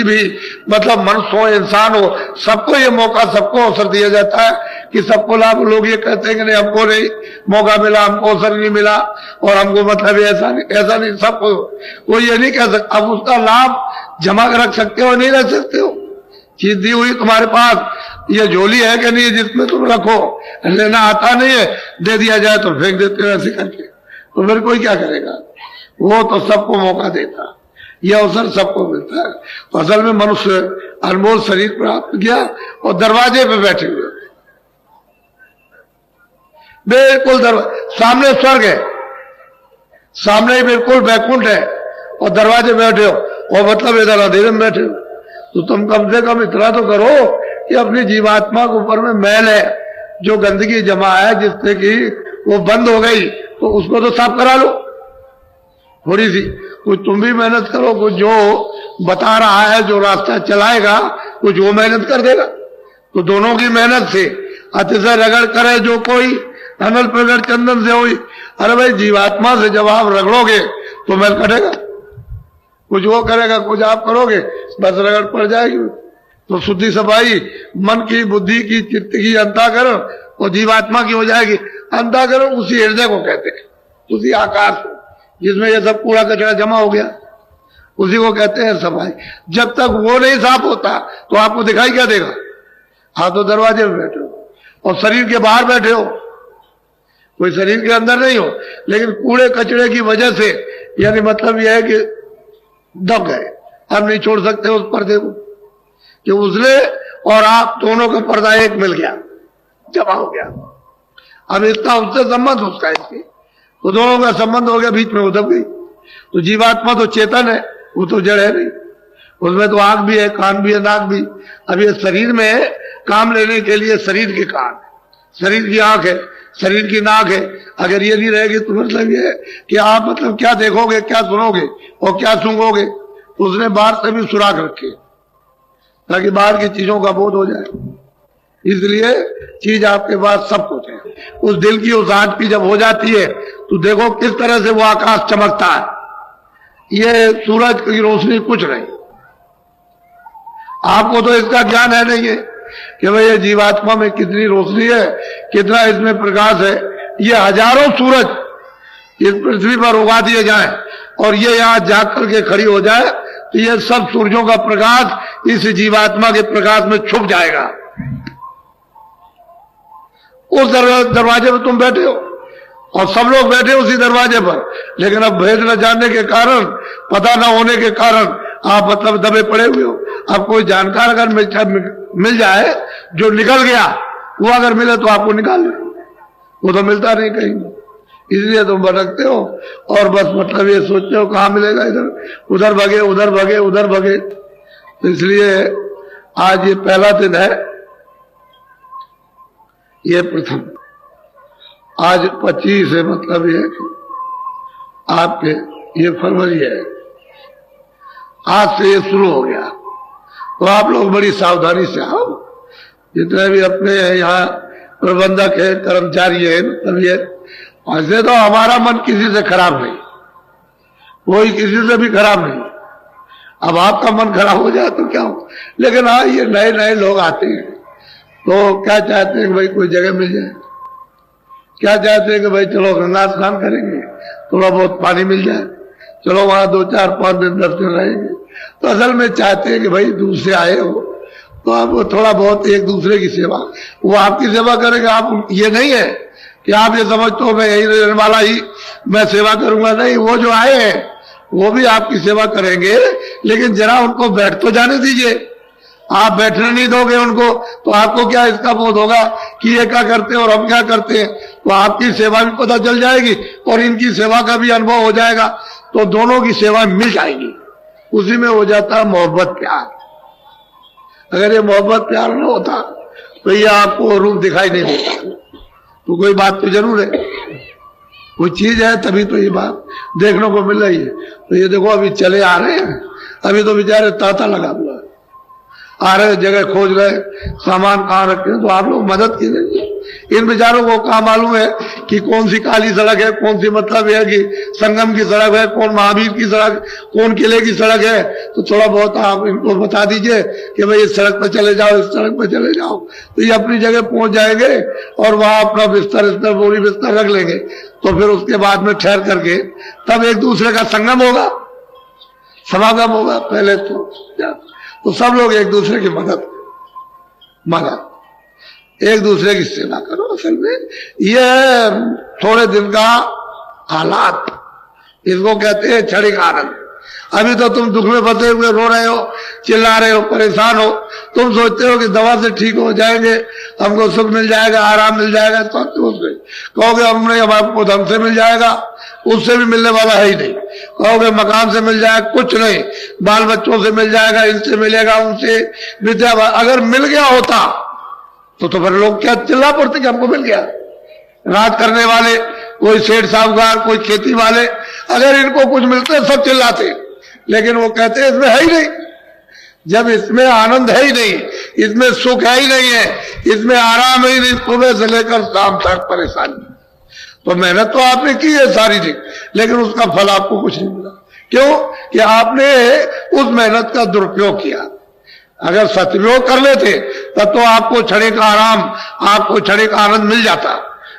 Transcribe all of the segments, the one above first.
भी मतलब मनुष्य हो, इंसान हो, सबको ये मौका, सबको अवसर दिया जाता है कि सबको लाभ। लोग ये कहते हैं कि नहीं हमको नहीं मौका मिला, हमको अवसर नहीं मिला और हमको मतलब ऐसा नहीं सबको। वो ये नहीं कह सकता, अब उसका लाभ जमा कर रख सकते हो नहीं रख सकते हो। चीज दी हुई तुम्हारे पास, ये झोली है कि नहीं जिसमें तुम रखो, लेना आता नहीं है, दे दिया जाए तो फेंक देते हो ऐसे करके, तो फिर कोई क्या करेगा। वो तो सबको मौका देता, यह अवसर सबको मिलता है। तो असल में मनुष्य अनमोल शरीर प्राप्त किया और दरवाजे पे बैठे हुए, बिल्कुल सामने स्वर्ग है, सामने ही बिल्कुल बैकुंठ है और दरवाजे बैठे हो, और मतलब इधर अंधेरे में बैठे हो। तो तुम कम से कम इतना तो करो कि अपनी जीवात्मा के ऊपर में मैल है, जो गंदगी जमा है जिससे कि वो बंद हो गई, तो उसको तो साफ करा लो थोड़ी सी। कुछ तुम भी मेहनत करो, कुछ जो बता रहा है, जो रास्ता चलाएगा, कुछ वो मेहनत कर देगा। तो दोनों की मेहनत से अतिशय रगड़ करे जो कोई, अनल प्रगड़ चंदन से हुई। अरे भाई जीवात्मा से जब आप रगड़ोगे तो मैल कटेगा, कुछ वो करेगा, कुछ आप करोगे, बस रगड़ पड़ जाएगी। तो शुद्धि सफाई मन की, बुद्धि की, चित्त की, अंतःकरण और जीवात्मा की हो जाएगी। अंतःकरण उसी हृदय को कहते हैं, उसी आकाश को जिसमें ये सब कूड़ा कचरा जमा हो गया, उसी को कहते हैं सफाई। जब तक वो नहीं साफ होता तो आपको दिखाई क्या देगा। हाँ तो दरवाजे में बैठे हो और शरीर के बाहर बैठे हो, कोई शरीर के अंदर नहीं हो, लेकिन कूड़े कचरे की वजह से, यानी मतलब यह है कि दब गए, अब नहीं छोड़ सकते उस पर्दे को, कि उजले और आप दोनों का पर्दा एक मिल गया, जमा हो गया। अब इतना उससे संबंध उसका इसकी, तो दोनों का संबंध हो गया, बीच में वो दब गई। तो जीवात्मा तो चेतन है, वो तो जड़ है नहीं, उसमें तो आंख भी है, कान भी है, नाक भी। अब ये शरीर में काम लेने के लिए शरीर के कान, शरीर की आंख है, शरीर की नाक है। अगर ये नहीं रहेगी तो मतलब ये कि आप मतलब क्या देखोगे, क्या सुनोगे और क्या सूंघोगे। तो उसने बाहर से भी सुराख रखे ताकि बाहर की चीजों का बोध हो जाए, इसलिए चीज आपके पास सब कुछ है। उस दिल की उस आंख की जब हो जाती है तो देखो किस तरह से वो आकाश चमकता है। ये सूरज की रोशनी कुछ नहीं, आपको तो इसका ज्ञान है नहीं है कि भाई ये जीवात्मा में कितनी रोशनी है, कितना इसमें प्रकाश है। ये हजारों सूरज इस पृथ्वी पर उगा दिए जाए और ये यहाँ जाग करके खड़ी हो जाए तो ये सब सूर्यों का प्रकाश इस जीवात्मा के प्रकाश में छुप जाएगा। उस दरवाजे पर तुम बैठे हो और सब लोग बैठे उसी दरवाजे पर, लेकिन अब भेद न जानने के कारण, पता न होने के कारण आप मतलब दबे पड़े हुए हो। अब कोई जानकार अगर मिल जाए जो निकल गया, वो अगर मिले तो आपको निकाल ले, वो तो मिलता नहीं कहीं, इसलिए तुम भटकते हो और बस मतलब ये सोचते हो कहाँ मिलेगा, इधर उधर भगे, उधर भगे, उधर भगे। तो इसलिए आज ये पहला दिन है, ये प्रथम, आज 25 है, मतलब ये आपके ये फरवरी है, आज से ये शुरू हो गया। तो आप लोग बड़ी सावधानी से आओ, जितने भी अपने यहाँ प्रबंधक है, कर्मचारी है, मतलब ये ऐसे तो हमारा मन किसी से खराब नहीं, कोई किसी से भी खराब नहीं। अब आपका मन खराब हो जाए तो क्या हो, लेकिन हाँ ये नए नए लोग आते हैं तो क्या चाहते हैं कि भाई कोई जगह मिल जाए, क्या चाहते हैं कि भाई चलो गंगा स्नान करेंगे, थोड़ा बहुत पानी मिल जाए, चलो वहां 2, 4, 5 दिन 10 दिन रहेंगे। तो असल में चाहते हैं कि भाई दूर से आए हो तो आप थोड़ा बहुत एक दूसरे की सेवा, वो आपकी सेवा करेंगे। आप ये नहीं है कि आप ये समझते हो मैं यही रहने वाला ही मैं सेवा करूंगा, नहीं, वो जो आए हैं वो भी आपकी सेवा करेंगे, लेकिन जरा उनको बैठ तो जाने दीजिए। आप बैठने नहीं दोगे उनको तो आपको क्या इसका बोध होगा कि ये क्या करते हैं और हम क्या करते हैं। तो आपकी सेवा भी पता चल जाएगी और इनकी सेवा का भी अनुभव हो जाएगा, तो दोनों की सेवा मिल जाएगी। उसी में हो जाता है मोहब्बत प्यार। अगर ये मोहब्बत प्यार न होता तो ये आपको रूप दिखाई नहीं देता। तो कोई बात तो जरूर है, कोई चीज है तभी तो ये बात देखने को मिल रही है। तो ये देखो अभी चले आ रहे हैं, अभी तो बेचारे तांता लगा हुआ है, आ रहे जगह खोज रहे, सामान कहाँ रखे, तो आप लोग मदद कीजिए। इन बेचारों को कहाँ मालूम है कि कौन सी काली सड़क है, कौन सी मतलब है कि संगम की सड़क है, कौन महावीर की सड़क, कौन किले की सड़क है। तो थोड़ा बहुत आप इनको बता दीजिए कि भाई इस सड़क पर चले जाओ, इस सड़क पर चले जाओ, तो ये अपनी जगह पहुंच जाएंगे और वहां अपना बिस्तर बोरी बिस्तर रख लेंगे। तो फिर उसके बाद में ठहर करके तब एक दूसरे का संगम होगा, समागम होगा। पहले तो सब लोग एक दूसरे की मदद एक दूसरे की सेवा करो। असल में ये थोड़े दिन का हालात, इसको कहते हैं क्षणिक आनंद। अभी तो तुम दुख में फंसे हुए रो रहे हो, चिल्ला रहे हो, परेशान हो, तुम सोचते हो कि दवा से ठीक हो जाएंगे, हमको सुख मिल जाएगा, आराम मिल जाएगा। तो कहोगे हमने हमको धन से मिल जाएगा, उससे भी मिलने वाला है ही नहीं। कहोगे मकान से मिल जाएगा, कुछ नहीं, बाल बच्चों से मिल जाएगा, इनसे मिलेगा, उनसे विद्या। अगर मिल गया होता तो फिर लोग क्या चिल्ला पड़ते कि हमको मिल गया। राज करने वाले, कोई सेठ साहूकार, कोई खेती वाले, अगर इनको कुछ मिलते सब चिल्लाते, लेकिन वो कहते इसमें है ही नहीं। जब इसमें आनंद है ही नहीं, इसमें सुख है ही नहीं है, इसमें आराम ही नहीं, सुबह से लेकर शाम तक परेशानी। तो मेहनत तो आपने की है शारीरिक, लेकिन उसका फल आपको कुछ नहीं मिला। क्यों? कि आपने उस मेहनत का दुरुपयोग किया। अगर सदुपयोग कर लेते तब तो आपको क्षणिक आराम, आपको क्षणिक आनंद मिल जाता,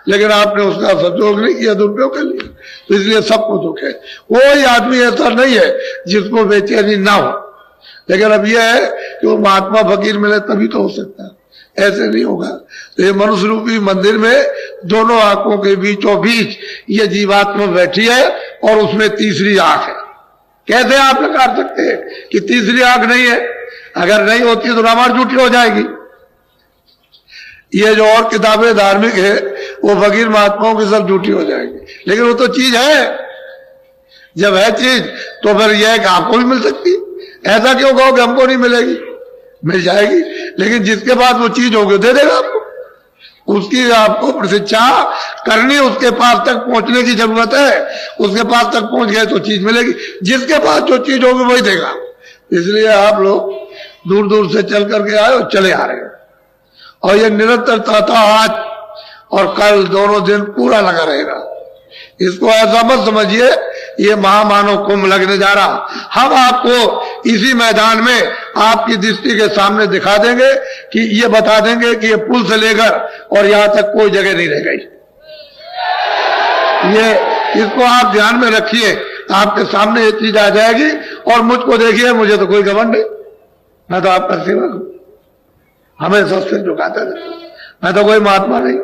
लेकिन आपने उसका सदुपयोग नहीं किया, दुरुपयोग कर लिया। तो इसलिए सबको दुख है। कोई आदमी ऐसा नहीं है जिसको बेचैनी ना हो, लेकिन अब यह है कि वो महात्मा फकीर मिले तभी तो हो सकता है, ऐसे नहीं होगा। तो ये मनुष्य रूपी मंदिर में दोनों आंखों के बीचों बीच ये जीवात्मा बैठी है और उसमें तीसरी आंख है। कैसे आप लगा सकते हैं कि तीसरी आंख नहीं है? अगर नहीं होती तो रामायण झूठी हो जाएगी। ये जो और किताबें धार्मिक है वो फकीर महात्माओं की सब झूठी हो जाएगी, लेकिन वो तो चीज है। जब है चीज तो फिर यह है कि आपको भी मिल सकती है। ऐसा क्यों कहो कि हमको नहीं मिलेगी? मिल जाएगी, लेकिन जिसके पास वो चीज होगी दे देगा आपको। उसकी आपको प्रतीक्षा करनी, उसके पास तक पहुंचने की जरूरत है। उसके पास तक पहुंच गए तो चीज मिलेगी। जिसके पास जो चीज होगी वही देगा। इसलिए आप लोग दूर दूर से चल करके आए और चले आ रहे हैं, और ये निरंतरता था आज और कल, दोनों दिन पूरा लगा रहेगा। इसको ऐसा मत समझिए ये महामानव कुंभ लगने जा रहा। हम आपको इसी मैदान में आपकी दृष्टि के सामने दिखा देंगे कि ये बता देंगे कि ये पुल से लेकर और यहां तक कोई जगह नहीं रह गई। ये इसको आप ध्यान में रखिए, आपके सामने ये चीज आ जाएगी। और मुझको देखिए, मुझे तो कोई घमंड नहीं, मैं तो आपका सेवक हूं, हमेशा सिर झुकाता रहता हूं। मैं तो कोई महात्मा नहीं,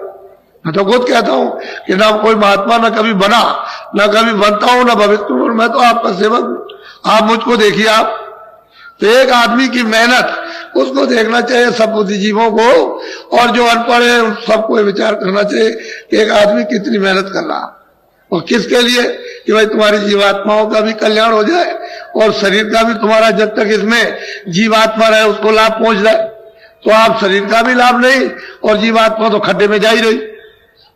मैं तो खुद कहता हूं कि ना कोई महात्मा ना कभी बना, ना कभी बनता हूं, ना भविष्य में। मैं तो आपका सेवक हूं। आप मुझको देखिए। आप तो एक आदमी की मेहनत उसको देखना चाहिए, सब बुद्धिजीवों को, और जो अनपढ़ है सबको विचार करना चाहिए कि एक आदमी कितनी मेहनत कर रहा, और किसके लिए? कि भाई तुम्हारी जीवात्माओं का भी कल्याण हो जाए और शरीर का भी तुम्हारा, जब तक इसमें जीवात्मा रहे उसको लाभ पहुंच जाए। तो आप शरीर का भी लाभ नहीं और जीवात्मा तो खड्डे में जा ही रही।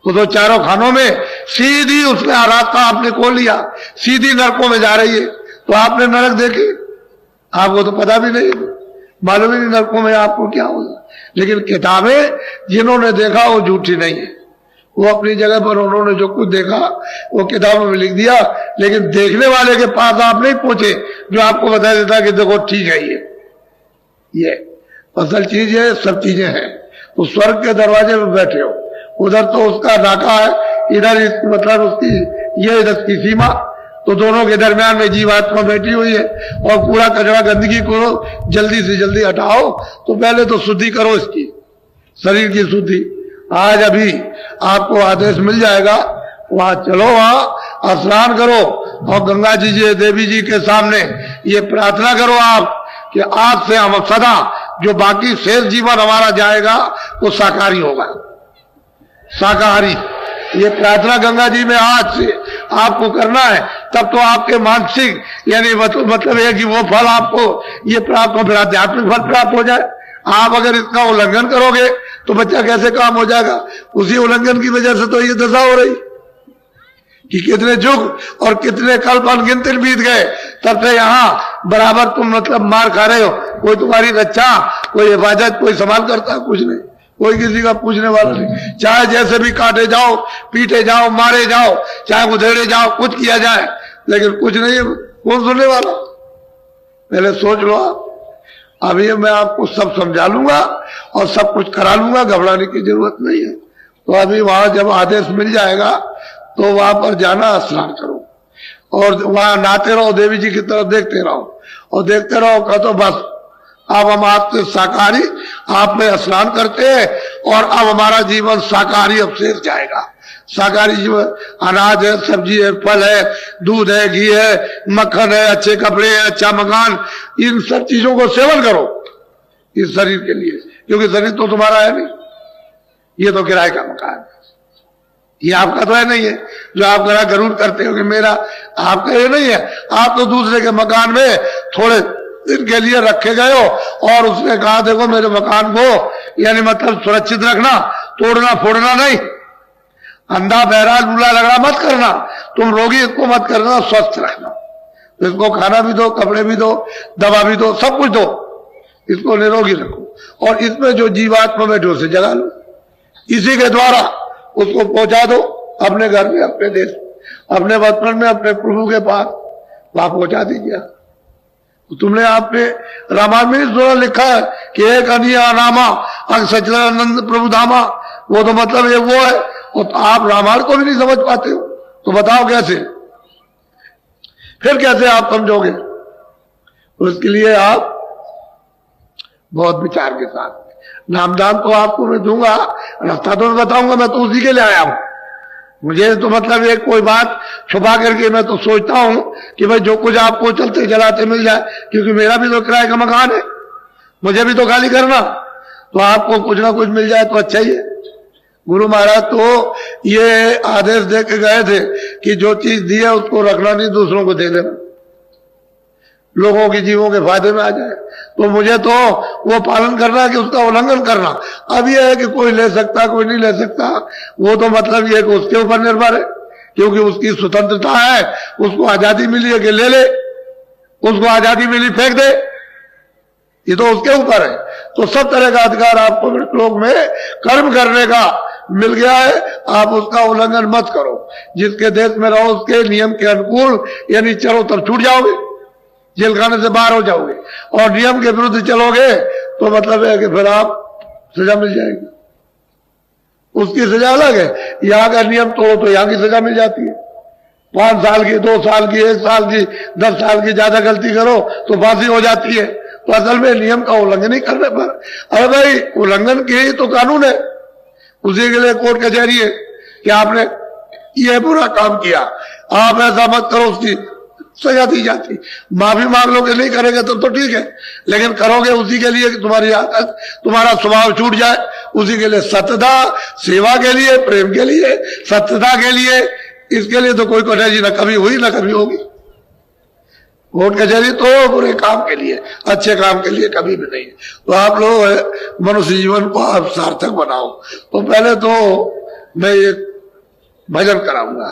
तो चारों खानों में सीधी उसमें रास्ता आपने खोल लिया, सीधी नरकों में जा रही है। तो आपने नरक देखे? आपको तो पता भी नहीं, मालूम ही नहीं नरकों में आपको क्या होगा। लेकिन किताबें जिन्होंने देखा वो झूठी नहीं है। वो अपनी जगह पर उन्होंने जो कुछ देखा वो किताबों में लिख दिया, लेकिन देखने वाले के पास आप नहीं पहुंचे जो आपको बता देता कि देखो ठीक है ये असल चीज है, सब चीजें हैं। तो स्वर्ग के दरवाजे में बैठे हो, उधर तो उसका नाका है, इधर मतलब उसकी ये इधर की सीमा, तो दोनों के दरमियान में जीवात्मा बैठी हुई है। और कूड़ा कचरा गंदगी को जल्दी से जल्दी हटाओ। तो पहले तो शुद्धि करो इसकी, शरीर की शुद्धि। आज अभी आपको आदेश मिल जाएगा, वहां चलो, वहां स्नान करो और गंगा जी देवी जी के सामने ये प्रार्थना करो आप कि आज से हम सदा जो बाकी शेष जीवन हमारा जाएगा वो शाकाहारी होगा, शाकाहारी। ये प्रार्थना गंगा जी में आज से आपको करना है, तब तो आपके मानसिक यानी मतलब है कि वो फल आपको ये प्राप्त हो, फिर आध्यात्मिक फल प्राप्त हो जाए। आप अगर इसका उल्लंघन करोगे तो बच्चा कैसे काम हो जाएगा? उसी उल्लंघन की वजह से तो ये दशा हो रही कि कितने युग और कितने कल्प अनगिनत बीत गए, तब से यहां बराबर तुम मतलब मार खा रहे हो। कोई तुम्हारी रक्षा, कोई हिफाजत, कोई संभाल करता, कुछ नहीं। कोई किसी का पूछने वाला नहीं। चाहे जैसे भी काटे जाओ, पीटे जाओ, मारे जाओ, चाहे उधेड़े जाओ, कुछ किया जाए, लेकिन कुछ नहीं है, कौन सुनने वाला? पहले सोच लो आप। अभी मैं आपको सब समझा लूंगा और सब कुछ करा लूंगा, घबराने की जरूरत नहीं है। तो अभी वहां जब आदेश मिल जाएगा तो वहां पर जाना, स्नान करो और वहां नहाते रहो, देवी जी की तरफ देखते रहो और देखते रहो। कहा तो बस अब हम आपके शाकाहारी, आप में स्नान करते हैं और अब हमारा जीवन शाकाहारी अब शेष जाएगा। शाकाहारी जीवन, अनाज है, सब्जी है, फल है, दूध है, घी है, मक्खन है, अच्छे कपड़े है, अच्छा मकान, इन सब चीजों को सेवन करो इस शरीर के लिए, क्योंकि शरीर तो तुम्हारा है नहीं, ये तो किराए का मकान है, ये आपका तो है नहीं है। जो आप गरुड़ करते हो कि मेरा, आपका ये नहीं है। आप तो दूसरे के मकान में थोड़े दिन के लिए रखे गए हो और उसने कहा देखो मेरे मकान को यानी मतलब सुरक्षित रखना, तोड़ना फोड़ना नहीं, अंधा बहरा लूला लगड़ा मत करना, तुम रोगी इसको मत करना, स्वस्थ रखना, तो इसको खाना भी दो, कपड़े भी दो, दवा भी दो, सब कुछ दो, इसको निरोगी रखो और इसमें जो जीवात्मा बैठे उसे जगा लो, इसी के द्वारा उसको पहुंचा दो अपने घर में, अपने देश, अपने वतन में, अपने प्रभु के पास, वहां पहुंचा दीजिए। तो तुमने आपने रामायण में इस दौरान लिखा है कि एक अनिया रामा अंग सच्चिदानंद प्रभु धामा, वो तो मतलब ये वो है, और तो आप रामायण को भी नहीं समझ पाते हो, तो बताओ कैसे, फिर कैसे आप समझोगे? तो इसके लिए आप बहुत विचार के साथ, नामदान तो आपको मैं दूंगा, रास्ता तो मैं बताऊंगा, मैं तो उसी के लिए आया हूं। मुझे तो मतलब ये कोई बात छुपा करके मैं तो सोचता हूं कि भाई जो कुछ आपको चलते चलाते मिल जाए, क्योंकि मेरा भी तो किराए का मकान है, मुझे भी तो खाली करना, तो आपको कुछ ना कुछ मिल जाए तो अच्छा ही है। गुरु महाराज तो ये आदेश दे के गए थे कि जो चीज दी है उसको रखना नहीं, दूसरों को दे देना, लोगों के जीवों के फायदे में आ जाए। तो मुझे तो वो पालन करना है कि उसका उल्लंघन करना। अब यह है कि कोई ले सकता, कोई नहीं ले सकता, वो तो मतलब ये कि उसके ऊपर निर्भर है, क्योंकि उसकी स्वतंत्रता है, उसको आजादी मिली है कि ले ले, उसको आजादी मिली फेंक दे, ये तो उसके ऊपर है। तो सब तरह का अधिकार आपको लोक में कर्म करने का मिल गया है, आप उसका उल्लंघन मत करो। जिसके देश में रहो उसके नियम के अनुकूल यानी चलो तब छूट जाओगे, जेल खाने से बाहर हो जाओगे, और नियम के विरुद्ध चलोगे तो मतलब है कि फिर आप सजा मिल जाएगी, उसकी सजा अलग है। यहां का नियम तोड़ो तो यहां की सजा मिल जाती है, 5 साल की, 2 साल की, 1 साल की, 10 साल की, ज्यादा गलती करो तो फांसी हो जाती है। तो असल में नियम का उल्लंघन नहीं करने पर, अरे भाई उल्लंघन के ही तो कानून है, उसी के लिए कोर्ट कचहरी है कि आपने ये बुरा काम किया, आप ऐसा मत करो, उसकी सजा दी जाती। माफी मांग लोगे, नहीं करेंगे तो ठीक है, लेकिन करोगे उसी के लिए कि तुम्हारी आदत, तुम्हारा स्वभाव छूट जाए, उसी के लिए सत्यता, सेवा के लिए, प्रेम के लिए, सत्यता के लिए, इसके लिए तो कोई कठिनाई न कभी हुई न कभी होगी। कोर्ट कचहरी तो बुरे काम के लिए, अच्छे काम के लिए कभी भी नहीं। तो आप लोग मनुष्य जीवन को आप सार्थक बनाओ। तो पहले तो मैं एक भजन कराऊंगा,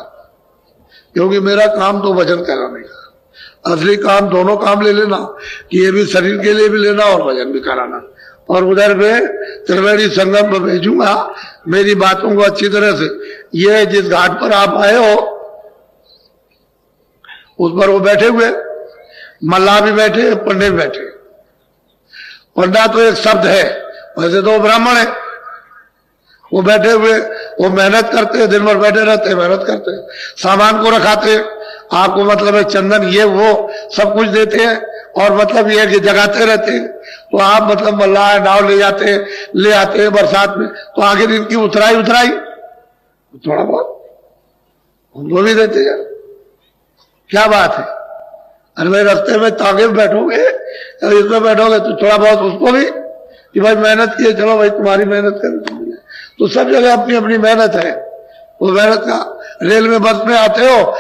क्योंकि मेरा काम तो भजन कराने का, असली काम दोनों काम ले लेना, कि ये भी शरीर के लिए भी लेना और भजन भी कराना। और उधर में त्रिवेणी संगम में भेजूंगा मेरी बातों को अच्छी तरह से। ये जिस घाट पर आप आए हो उस पर वो बैठे हुए, मल्लाह भी बैठे, पंडित भी बैठे। पंडा तो एक शब्द है, वैसे तो वो ब्राह्मण है, वो बैठे हुए, वो मेहनत करते हैं, दिन भर बैठे रहते हैं, मेहनत करते हैं, सामान को रखाते हैं, आपको मतलब है चंदन ये वो सब कुछ देते हैं, और मतलब ये है कि जगाते रहते हैं। तो आप मतलब मल्लाह नाव ले जाते हैं, ले आते हैं बरसात में, तो आखिर इनकी उतराई थोड़ा बहुत उनको भी देते हैं। क्या बात है, अरे भाई रास्ते में तांगे में बैठोगे, इसमें बैठोगे तो थोड़ा बहुत उसको भी कि भाई मेहनत किए, चलो भाई तुम्हारी मेहनत कर। तो सब जगह अपनी अपनी मेहनत है, वो मेहनत का। रेल में बस में आते हो